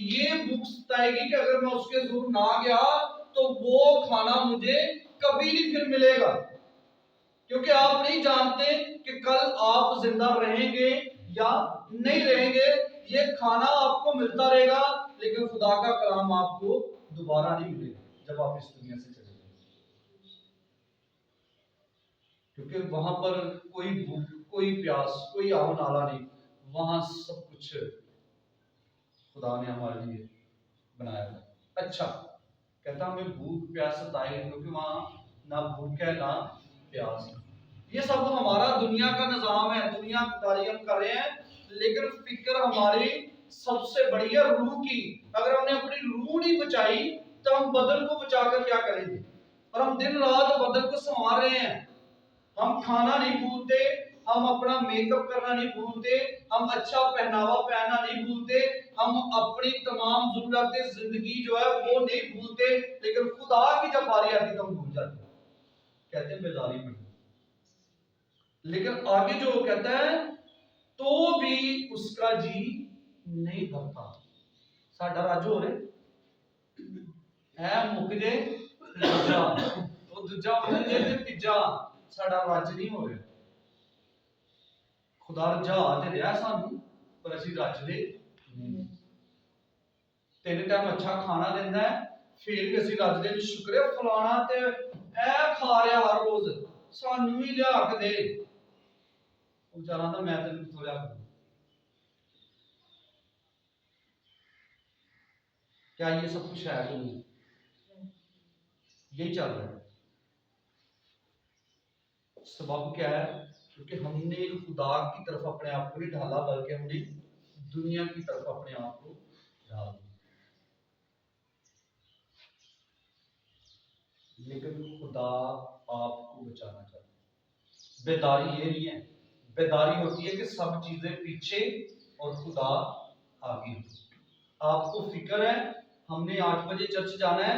ये भूख सताएगी कि अगर मैं उसके जरूर ना गया तो वो खाना मुझे कभी नहीं फिर मिलेगा, क्योंकि आप नहीं जानते कि कल आप जिंदा रहेंगे या नहीं रहेंगे। ये खाना आपको मिलता रहेगा लेकिन खुदा का कलाम आपको दोबारा नहीं मिलेगा जब आप इस दुनिया से चले जाएंगे, क्योंकि वहां पर कोई भूख, कोई प्यास, कोई आओ नाला नहीं, वहां सब कुछ खुदा ने हमारे लिए बनाया था। अच्छा कहता हमें भूख प्यास सताएगी क्योंकि वहां ना भूख है ना प्यास है। ये सब हमारा दुनिया का निजाम है, दुनियादारी हम कर रहे हैं, लेकिन फिक्र हमारी सबसे बड़ी है रूह की। अगर हमने अपनी रूह नहीं बचाई तो हम बदन को बचाकर क्या करेंगे? और हम दिन रात बदन को संवार रहे हैं, हम खाना नहीं भूलते, हम अपना मेकअप करना नहीं भूलते, हम अच्छा पहनावा पहनना नहीं भूलते, हम अपनी तमाम जरूरतें जिंदगी जो है वो नहीं भूलते, लेकिन खुदा की जब बारी आती तो हम भूल जाते हैं, कहते हैं बेदारी में। लेकिन आगे जो कहता है तो भी उसका जी नहीं भरता। साडा राज हो रहे है मुक जे दूजा, तो दूजा बन जे ते तीजा साडा राज नहीं हो रहा। खुदा रजा ते रहा सानू पर असी रजदे नहीं। 3 टाइम अच्छा खाना देता है, फिर भी असं रजते हैं शुक्र है फलाना ते ऐ खा रहा हर रोज, सानू भी लिया के दे। बेचारा आंदा मैं तेन कितों लिया के दूं। क्या ये सब कुछ है कि नहीं? यही चल रहा है। सबब क्या है? क्योंकि हमने खुदा की तरफ अपने आप को नहीं ढाला, बल्कि हमने दुनिया की तरफ अपने आप को ढाल दिया। लेकिन खुदा आपको बचाना चाहता है। बेदारी ये नहीं है, बेदारी होती है कि सब चीजें पीछे और खुदा आगे। आपको फिक्र है हमने 8 बजे चर्च जाना है,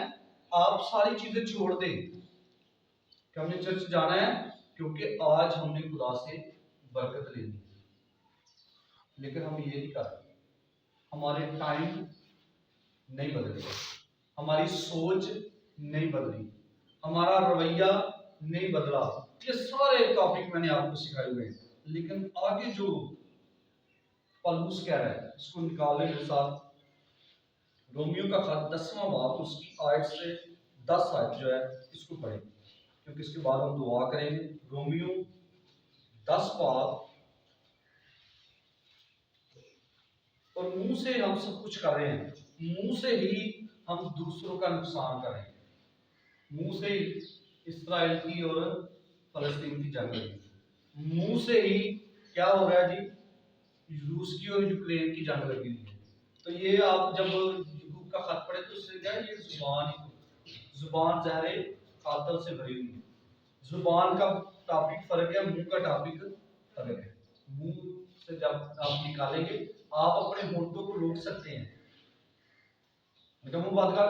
आप सारी चीजें छोड़ दें कि हमने चर्च जाना है क्योंकि आज हमने खुदा से बरकत लेनी है। लेकिन हम ये नहीं कर रहे, हमारे टाइम नहीं बदले, हमारी सोच नहीं बदली, हमारा रवैया नहीं बदला। ये सारे टॉपिक मैंने आपको सिखाए हुए हैं। लेकिन आगे जो पौलुस कह रहा है इसको निकालने के साथ, रोमियो का खत 10वां बाब उसकी आयत से 10 आयत जो है इसको पढ़ें, क्योंकि इसके बाद हम दुआ करेंगे। रोमियो 10 बाब, और मुंह से हम सब कुछ कर रहे हैं, मुंह से ही हम दूसरों का नुकसान कर रहे हैं। मुंह से ही इस्राएल की और फलस्तीन की जंग लगी, मुंह से ही क्या हो रहा है जी, रूस की और यूक्रेन की जंग लगी हुई है। तो ये आप जब यूट्यूब का खत पढ़े तो उससे क्या है, ये जुबान जहरे कातल से भरी हुई है। जुबान का टॉपिक फर्क है, मुंह का टॉपिक फर्क है। मुंह से जब आप निकालेंगे, आप अपने होंठों को रोक सकते हैं। मुंह बंद कर,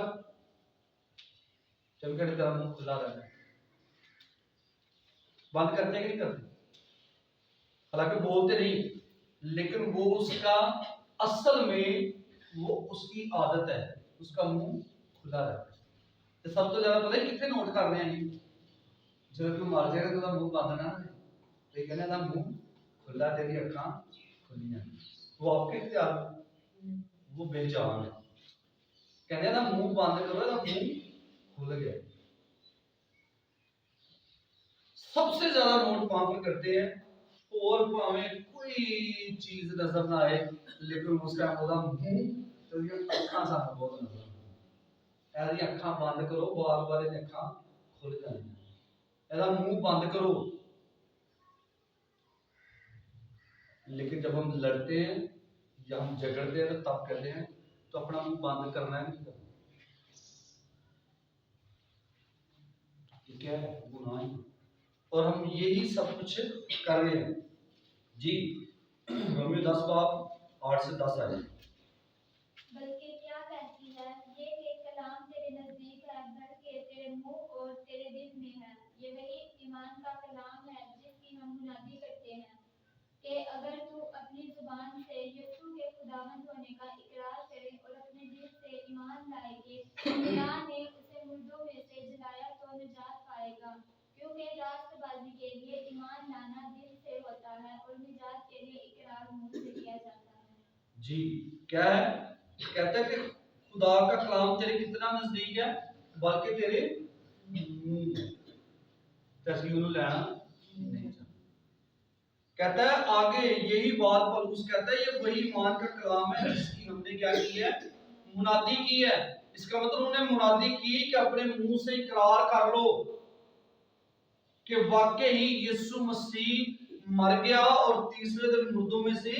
चल के तेरा मुंह खुला रहता है, बंद करते हैं कि नहीं करते? हालांकि बोलते नहीं, लेकिन वो उसका असल में वो उसकी आदत है, उसका मुंह खुला रहता है। तो सब तो ज्यादा पता है कितने नोट कर रहे हैं, जो तू मर जाएगा तो मुंह बंद ना रहे, तो कहने का मुंह खुला, तेरी अखां खुलियां, वो आपके इख्तियार में, वो बेजान है। कहने का मुंह बंद करो, तो मुंह खुल गया। सबसे ज्यादा नोट वहां पर करते हैं, और भावें कोई चीज नजर ना आए, लेकिन उस टाइम ਉਹਦਾ मुंह तो ये ਅੱਖਾਂ ਸਾਨੂੰ ਬਹੁਤ ਨਜ਼ਰ ਆਉਂਦੀਆਂ। ਇਹਦੀ ਅੱਖਾਂ ਬੰਦ ਕਰੋ, ਬਾਰ-ਬਾਰ ਇਹ ਅੱਖਾਂ खुल जाएंगी। ਇਹਦਾ मुंह बंद करो। लेकिन जब हम लड़ते हैं या हम झगड़ते हैं तो तब कहते हैं तो अपना मुंह बंद करना है, नहीं करना। ये क्या है? गुनाह है। और हम यही सब कुछ कर रहे हैं जी। रोमियो 10 बाब 8 से 10 आए। बल्कि क्या कहती है ये कि कलाम तेरे नजदीक है, बल्कि तेरे मुंह और तेरे दिल में है। ये वही ईमान का कलाम है जिसकी हम मुनादी करते हैं कि अगर तू अपनी जुबान से यीशु के खुदावंद होने का इकरार करे और अपने दिल से ईमान लाए कि खुदा ने उसे मुर्दों में से जिलाया तो निजात पाएगा। क्योंकि रास्तबाजी के लिए ईमान लाना दिल से होता है और निजात के लिए इकरार मुंह से किया जाता है। जी क्या है? कहता है कि खुदा का कलाम तेरे कितना नजदीक है, बल्कि तेरे मुंह में, तस्वीर लेना नहीं चाहता। कहता है आगे यही बात पौलुस कहता है, ये वही ईमान का कलाम है जिसकी हमने क्या की है, मुनादी की है। इसका मतलब उन्होंने मुनादी की कि अपने मुंह से इकरार कर लो कि वाकई ही यीशु मसीह मर गया और तीसरे दिन मुर्दों में से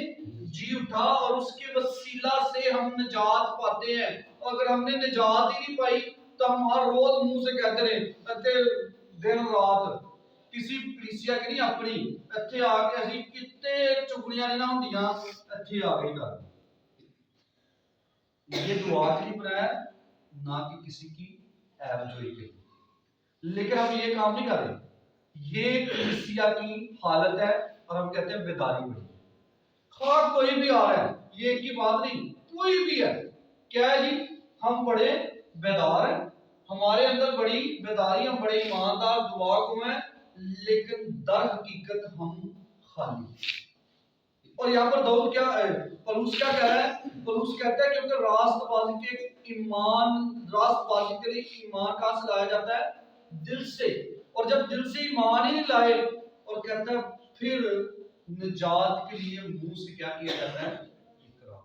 जी उठा, और उसके वसीला से हम निजात पाते हैं। अगर हमने निजात ही नहीं पाई तो हम हर रोज मुंह से कहते रहे दिन रात, किसी कलीसिया की नहीं अपनी, ਇੱਥੇ ਆ ਕੇ ਅਸੀਂ कितने चुगलियां नहीं ना ਹੁੰਦੀਆਂ, ਇੱਥੇ आ गई कर। ये दुआ के लिए बनाया, ना कि किसी की ऐबजोई के लिए। लेकिन हम ये काम नहीं कर रहे, ये कलीसिया की हालत है और हम कहते हैं बेदारी बड़ी। खा कोई भी आ रहा है, ये की बात नहीं, कोई भी है, क्या है जी, हम बड़े बेदार हैं, हमारे अंदर बड़ी बेदारी, हम बड़े ईमानदार दुआ को हैं, लेकिन दर हकीकत हम खाली। और यहाँ पर दाऊद क्या पलूस क्या कह रहा है? पलूस कहता है क्योंकि रास्तबाजी के लिए ईमान कहाँ से लाया जाता है? दिल से। और जब दिल से ईमान ही नहीं लाए, और कहता है फिर निजात के लिए मुंह से क्या किया जाता है? इकरार।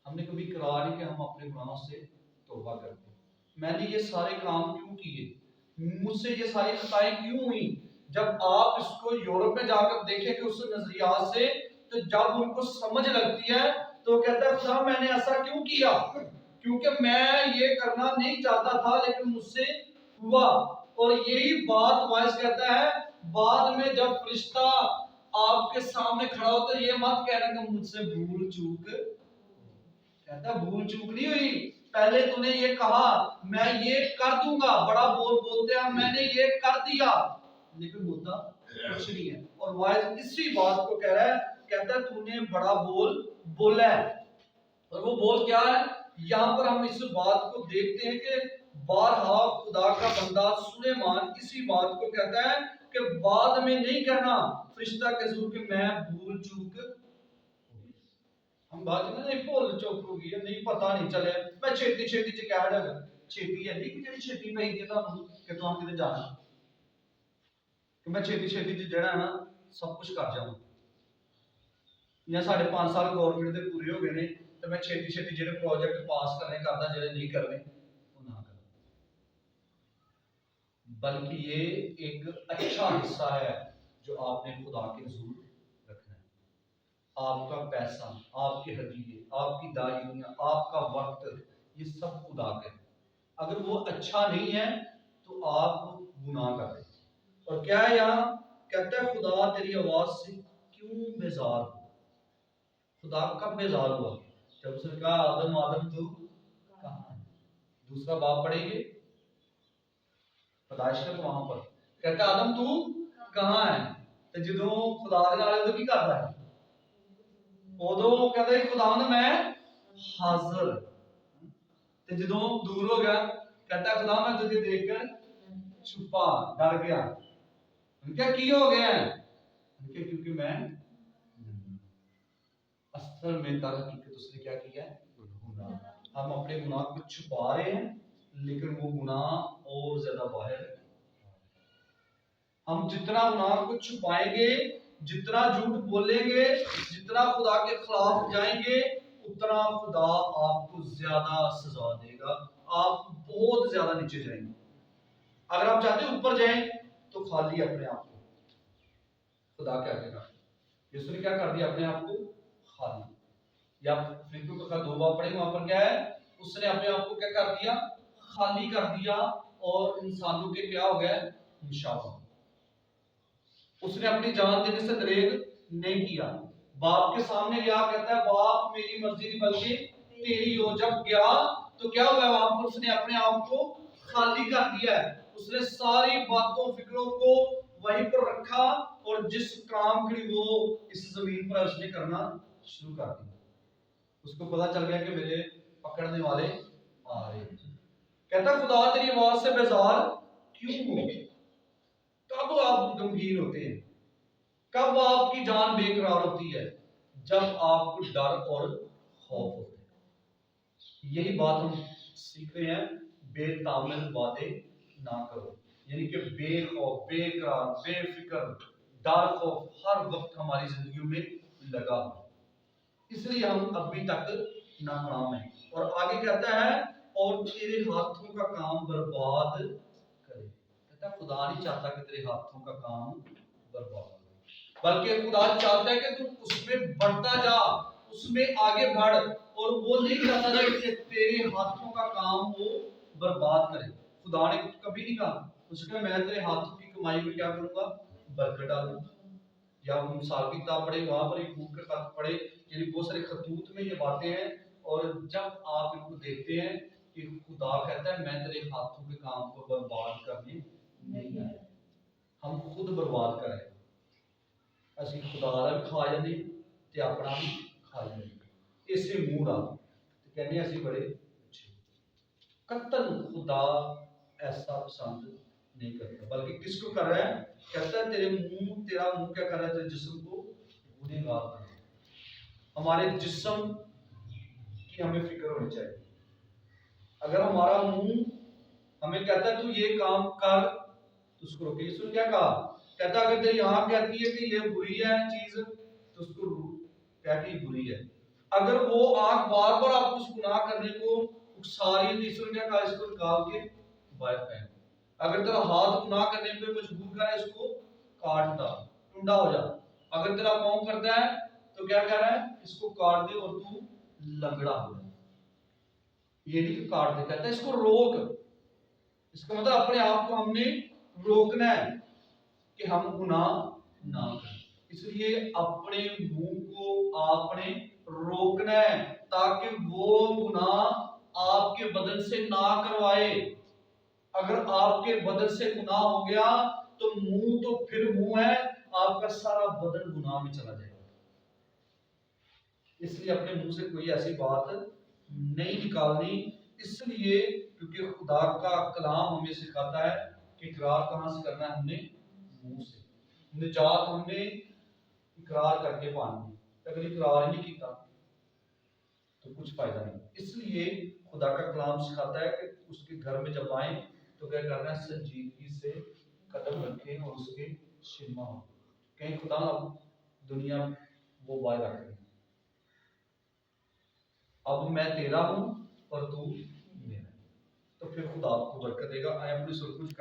हमने कभी इकरार नहीं कि हम अपने गुनाहों से तौबा करते हैं। मैंने ये सारे काम क्यों किए, मुझसे ये सारी खताएं क्यों हुई? जब आप इसको यूरोप में जाकर देखें कि उस नजरिया से, तो जब उनको समझ लगती है तो कहता है खुदा मैंने ऐसा क्यों किया, क्योंकि मैं ये करना नहीं चाहता था लेकिन मुझसे हुआ। और यही बात वाइस कहता है बाद में जब फरिश्ता आपके सामने खड़ा हो तो ये मत कहना कि मुझसे भूल चूक। कहता भूल चूक नहीं हुई, पहले तूने ये कहा मैं ये कर दूंगा, बड़ा बोलते हैं मैंने ये कर दिया, लेकिन होता कुछ नहीं है। और वाइज इसी बात को कह रहा है, कहता है तूने बड़ा बोला है। और वो बोल क्या है? यहाँ पर हम इस बात को देखते हैं कि बारहा खुदा का बंदा सुलेमान इसी बात को कहता है कि बाद में नहीं करना फरिश्ता के जरूर कि मैं भूल चूक। हम बात नहीं भूल चूक होगी, नहीं पता नहीं चले, मैं छेती छेती च कह रहा छेती है नहीं कि जेडी छेती पई दी ਤੁਹਾਨੂੰ कि तुहां किते जाना, कि मैं छेती छेती च जेड़ा है ना सब कुछ कर जाऊं, या साढ़े 5 साल गवर्नमेंट दे पूरे हो गए ने तो मैं छेती छेती जेडे प्रोजेक्ट पास करने करदा जेडे नहीं करने वो ना कर, बल्कि ये एक अच्छा हिस्सा है जो आपने खुदा के हुजूर रखना है। आपका पैसा, आपके हदीये, आपकी दायियां, आपका वक्त, ये सब खुदा का है। अगर वो अच्छा नहीं है तो आप गुनाह कर रहे हैं। और क्या है यहाँ? कहता है खुदा तेरी आवाज से क्यों बेजार हो? खुदा कब बेजार हुआ? जब उसने कहा आदम आदम तू कहाँ है? दूसरा बाप पढ़ेंगे पैदाइश का, वहां पर कहता आदम तू कहाँ है? तो जो खुदा दे नाल उदों की करदा है? उदों कहता है खुदा ने मैं हाजिर। तो जो दूर हो गया कहता है खुदा मैं तुझे देखकर छुपा, डर गया। क्या की हो गया है? क्योंकि मैं असल में तर हकीकत उसने क्या किया है? गुनाह। हम अपने गुनाह को छुपा रहे हैं लेकिन वो गुनाह और ज्यादा बाहर है। हम जितना गुनाह को छुपाएंगे, जितना झूठ बोलेंगे, जितना खुदा के खिलाफ जाएंगे, उतना खुदा आपको ज्यादा सजा देगा। आप बहुत ज्यादा नीचे जाएंगे। अगर आप चाहते हैं ऊपर जाएं तो खाली अपने आप को, खुदा क्या करेगा? यीशु ने क्या कर दिया? अपने आप को खाली। या फिलिप्पियों का 2 बार पढ़े, वहां पर क्या है? उसने अपने आप को क्या कर दिया? खाली कर दिया और इंसानों के क्या हो गया? मुशाबा। उसने अपनी जान देने से दरेग नहीं किया। बाप के सामने गया, कहता है बाप मेरी मर्जी नहीं बल्कि तेरी हो। जब गया तो क्या हुआ? वहां पर उसने अपने आप को खाली कर दिया है। उसने सारी बातों फिक्रों को वहीं पर रखा और जिस काम के लिए वो इस जमीन पर उसने करना शुरू कर दिया। उसको पता चल गया कि मेरे पकड़ने वाले आ रहे हैं। कहता खुदा तेरी आवाज से बेजार क्यों हो? कब आप गमगीन होते हैं? कब आपकी जान बेकरार होती है? जब आपको डर और खौफ होता है। यही बात हम सीख रहे हैं, बेतामिल वादे ना करो। यानी कि बेखौफ, बेकरार, बेफिक्र, डर खौफ हर वक्त हमारी जिंदगी में लगा हो, इसलिए हम अभी तक नाकाम हैं। और आगे कहता है और तेरे हाथों का काम बर्बाद करे। कहता खुदा नहीं चाहता कि तेरे हाथों का काम बर्बाद हो, बल्कि खुदा चाहता है कि तू उसमें बढ़ता जा, उसमें आगे बढ़। और वो नहीं चाहता कि तेरे हाथों का काम वो बर्बाद करे। खुदा ने कभी नहीं कहा, उसने कहा मैं तेरे हाथों की कमाई में क्या करूंगा? बरकत डालूंगा। या हम मिसाल की किताब पढ़े, वहां पर एक बुक का खत पढ़े, यानी बहुत सारे खतूत में ये बातें हैं। और जब आप इनको देखते हैं कि खुदा कहता है मैं तेरे हाथों के काम को बर्बाद करने नहीं आया, हम खुद बर्बाद करें। ਅਸੀਂ खुदा ਦਾ भी खा जाते ते अपना भी खा जाते इसे मूड आ ते कहने ਅਸੀਂ बड़े अच्छे। कतन खुदा ऐसा पसंद नहीं करता, बल्कि किसको कर रहा है? कहता है तेरा मुंह क्या कर रहा है? तेरे जिस्म को गुनहगार कर रहा है। हमारे जिस्म की हमें फिक्र होनी चाहिए। अगर हमारा मुंह हमें कहता है तू ये काम कर, तो उसको रोके। यीशु ने क्या कहा? कहता अगर तेरी आंख कहती है कि ये बुरी है चीज, तो उसको कह कि ये बुरी है। अगर वो आंख बार बार आपको उस गुनाह करने को उकसा रही है, तो यीशु ने क्या कहा? इसको निकाल के बाहर फेंक। अगर तेरा हाथ गुनाह करने पे मजबूर करे, इसको काट डाल, टुंडा हो जा। अगर तेरा पांव करता है तो क्या कह रहा है? इसको काट दे और तू लंगड़ा हो जा। ये नहीं कि काट दे, कहता है इसको रोक। इसका मतलब अपने आप को हमने रोकना है कि हम गुनाह ना करें। इसलिए अपने मुंह को आपने रोकना है ताकि वो गुनाह आपके बदन से ना करवाए। अगर आपके बदन से गुनाह हो गया तो मुंह तो फिर मुंह है, आपका सारा बदन गुनाह में चला जाएगा। इसलिए अपने मुंह से कोई ऐसी बात नहीं निकालनी। इसलिए क्योंकि खुदा का कलाम हमें सिखाता है कि इकरार कहां से करना है? हमने मुंह से। निजात हमने इकरार करके पानी। अगर इकरार नहीं किया तो कुछ फायदा नहीं। इसलिए खुदा का कलाम सिखाता है कि उसके घर में जब आए तो क्या करना है? संजीदगी से कदम रखें और उसके शिरमा हो। कहीं खुदा दुनिया वो वायदा करे, अब मैं तेरा हूं और तू मेरा। तो फिर खुदा आपको बरकत देगा। आए अपनी सब कुछ